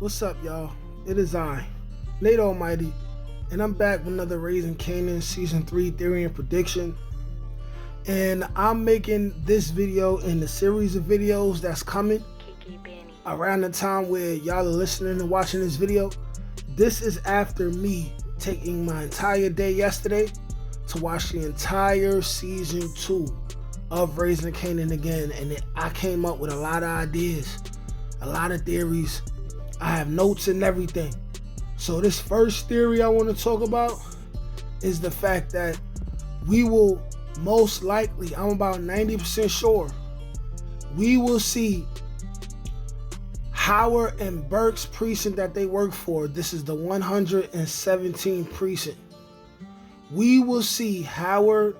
What's up, y'all? It is I, Nate Almighty, and I'm back with another Raising Kanan Season 3 Theory and Prediction. And I'm making this video in the series of videos that's coming around the time where y'all are listening and watching this video. This is after me taking my entire day yesterday to watch the entire Season 2 of Raising Kanan again. And I came up with a lot of ideas, a lot of theories. I have notes and everything. So this first theory I want to talk about is the fact that we will most likely, I'm about 90% sure, we will see Howard and Burke's precinct that they work for. This is the 117th precinct. We will see Howard,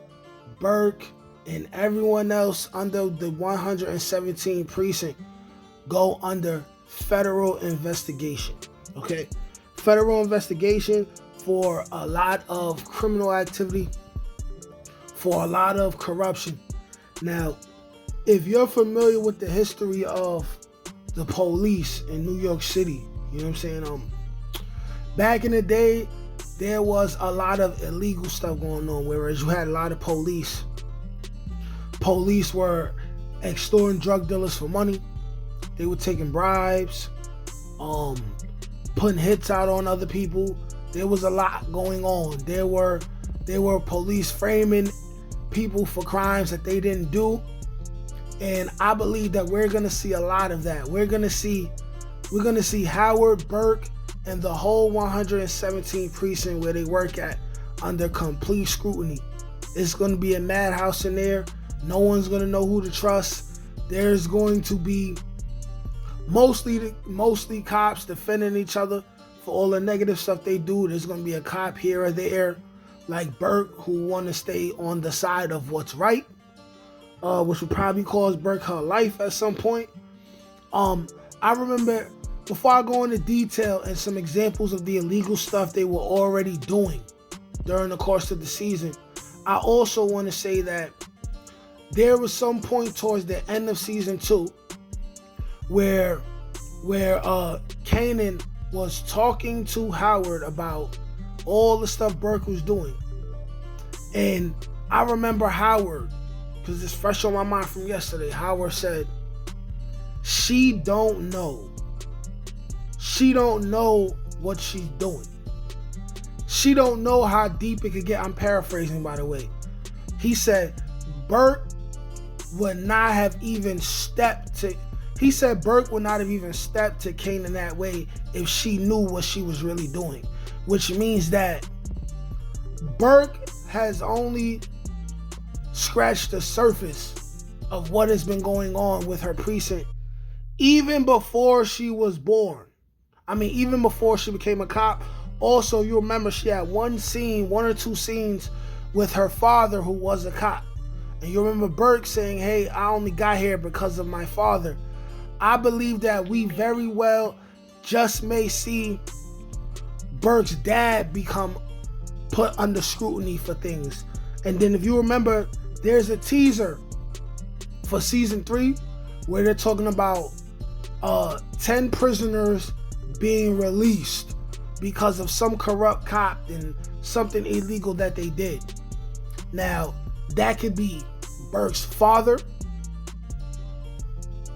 Burke, and everyone else under the 117th precinct go under federal investigation. Okay, federal investigation for a lot of criminal activity, for a lot of corruption. Now, if you're familiar with the history of the police in New York City, you know what I'm saying? Back in the day, there was a lot of illegal stuff going on, whereas you had a lot of police. Police were extorting drug dealers for money. They were taking bribes, putting hits out on other people. There was a lot going on. There were police framing people for crimes that they didn't do. And I believe that we're gonna see a lot of that. We're gonna see Howard, Burke, and the whole 117th precinct where they work at under complete scrutiny. It's gonna be a madhouse in there. No one's gonna know who to trust. There's going to be mostly cops defending each other for all the negative stuff they do. There's going to be a cop here or there, like Burke, who want to stay on the side of what's right, which would probably cause Burke her life at some point. I remember, before I go into detail and some examples of the illegal stuff they were already doing during the course of the season, I also want to say that there was some point towards the end of Season 2 where Kanan was talking to Howard about all the stuff Burke was doing. And I remember Howard, because it's fresh on my mind from yesterday, Howard said, she don't know what she's doing. She don't know how deep it could get. I'm paraphrasing, by the way. He said Burke would not have even stepped to Kanan that way if she knew what she was really doing. Which means that Burke has only scratched the surface of what has been going on with her precinct even before she was born. I mean, even before she became a cop. Also, you remember she had one or two scenes with her father who was a cop. And you remember Burke saying, hey, I only got here because of my father. I believe that we very well just may see Burke's dad become put under scrutiny for things. And then if you remember, there's a teaser for Season 3 where they're talking about 10 prisoners being released because of some corrupt cop and something illegal that they did. Now, that could be Burke's father.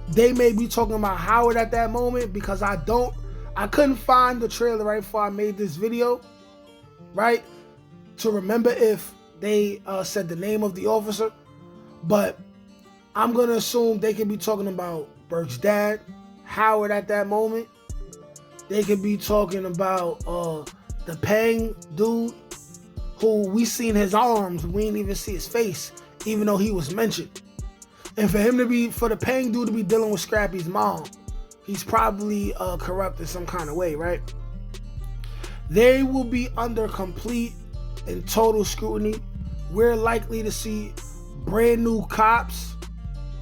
They may be talking about Howard at that moment, because I couldn't find the trailer right before I made this video, right, to remember if they said the name of the officer. But I'm going to assume they could be talking about Burke's dad, Howard at that moment. They could be talking about the Pang dude, who we seen his arms, we didn't even see his face, even though he was mentioned. And for the Pang dude to be dealing with Scrappy's mom, he's probably corrupt in some kind of way, right? They will be under complete and total scrutiny. We're likely to see brand new cops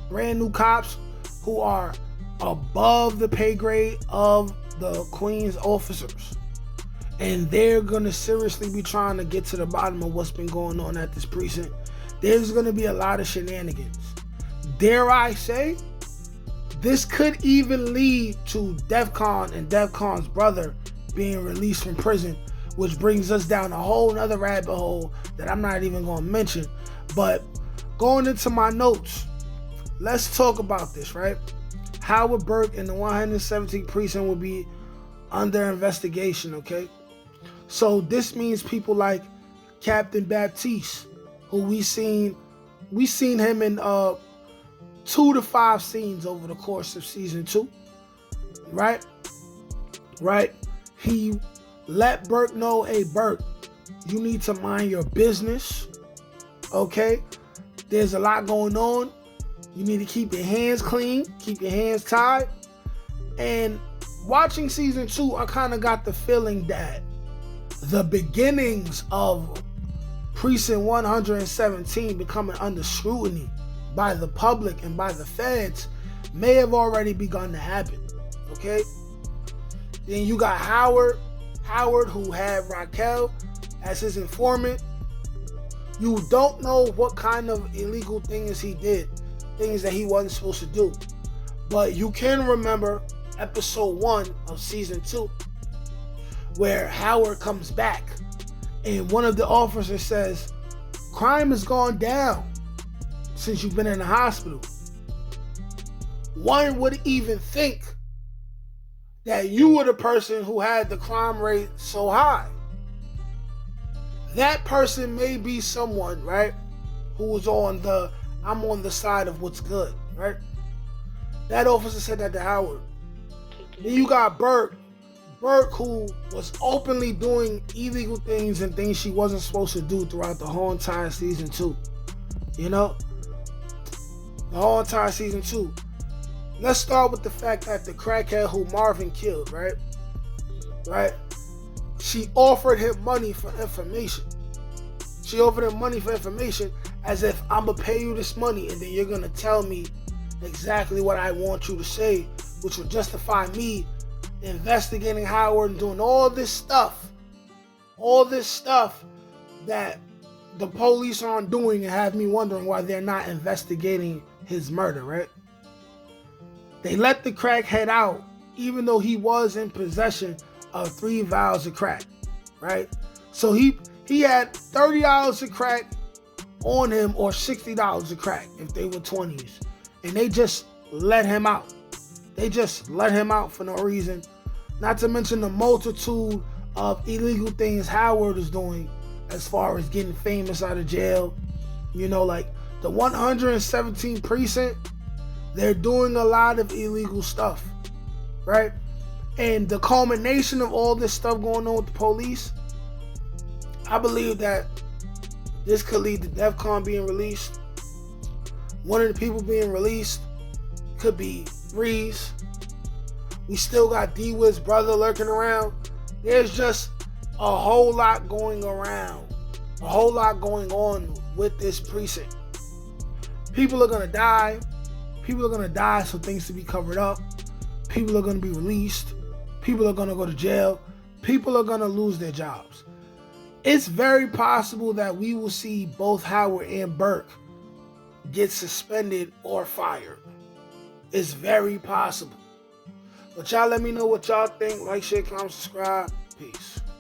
who are above the pay grade of the Queen's officers. And they're going to seriously be trying to get to the bottom of what's been going on at this precinct. There's going to be a lot of shenanigans. Dare I say, This could even lead to Defcon and Defcon's brother being released from prison, which brings us down a whole nother rabbit hole that I'm not even going to mention. But going into my notes, let's talk about this, right? Howard Burke and the 117th Precinct will be under investigation, okay? So this means people like Captain Baptiste, who we seen him in 2 to 5 scenes over the course of season 2, right? He let Burke know, hey Burke, you need to mind your business, okay? There's a lot going on. You need to keep your hands clean, keep your hands tied. And watching season 2, I kind of got the feeling that the beginnings of Precinct 117 becoming under scrutiny by the public and by the feds may have already begun to happen, okay? Then you got Howard who had Raquel as his informant. You don't know what kind of illegal things he did, things that he wasn't supposed to do. But you can remember episode 1 of season 2 where Howard comes back and one of the officers says, crime has gone down since you've been in the hospital. One would even think that you were the person who had the crime rate so high. That person may be someone, right, who was I'm on the side of what's good, right? That officer said that to Howard. Then you got Burke, who was openly doing illegal things and things she wasn't supposed to do throughout the whole entire season 2. You know? The whole entire season 2. Let's start with the fact that the crackhead who Marvin killed, right? She offered him money for information. She offered him money for information as if I'm going to pay you this money and then you're going to tell me exactly what I want you to say, which would justify me investigating Howard and doing all this stuff that the police aren't doing and have me wondering why they're not investigating his murder, right? They let the crackhead out even though he was in possession of 3 vials of crack, right? So he had $30 of crack on him or $60 of crack if they were 20s. And they just let him out. They just let him out for no reason. Not to mention the multitude of illegal things Howard is doing as far as getting famous out of jail. You know, like the 117th Precinct, they're doing a lot of illegal stuff, right? And the culmination of all this stuff going on with the police, I believe that this could lead to Defcon being released. One of the people being released could be Breeze. We still got D-Wiz's brother lurking around. There's just a whole lot going around. A whole lot going on with this precinct. People are going to die. People are going to die so things to be covered up. People are going to be released. People are going to go to jail. People are going to lose their jobs. It's very possible that we will see both Howard and Burke get suspended or fired. It's very possible. But y'all let me know what y'all think. Like, share, comment, subscribe. Peace.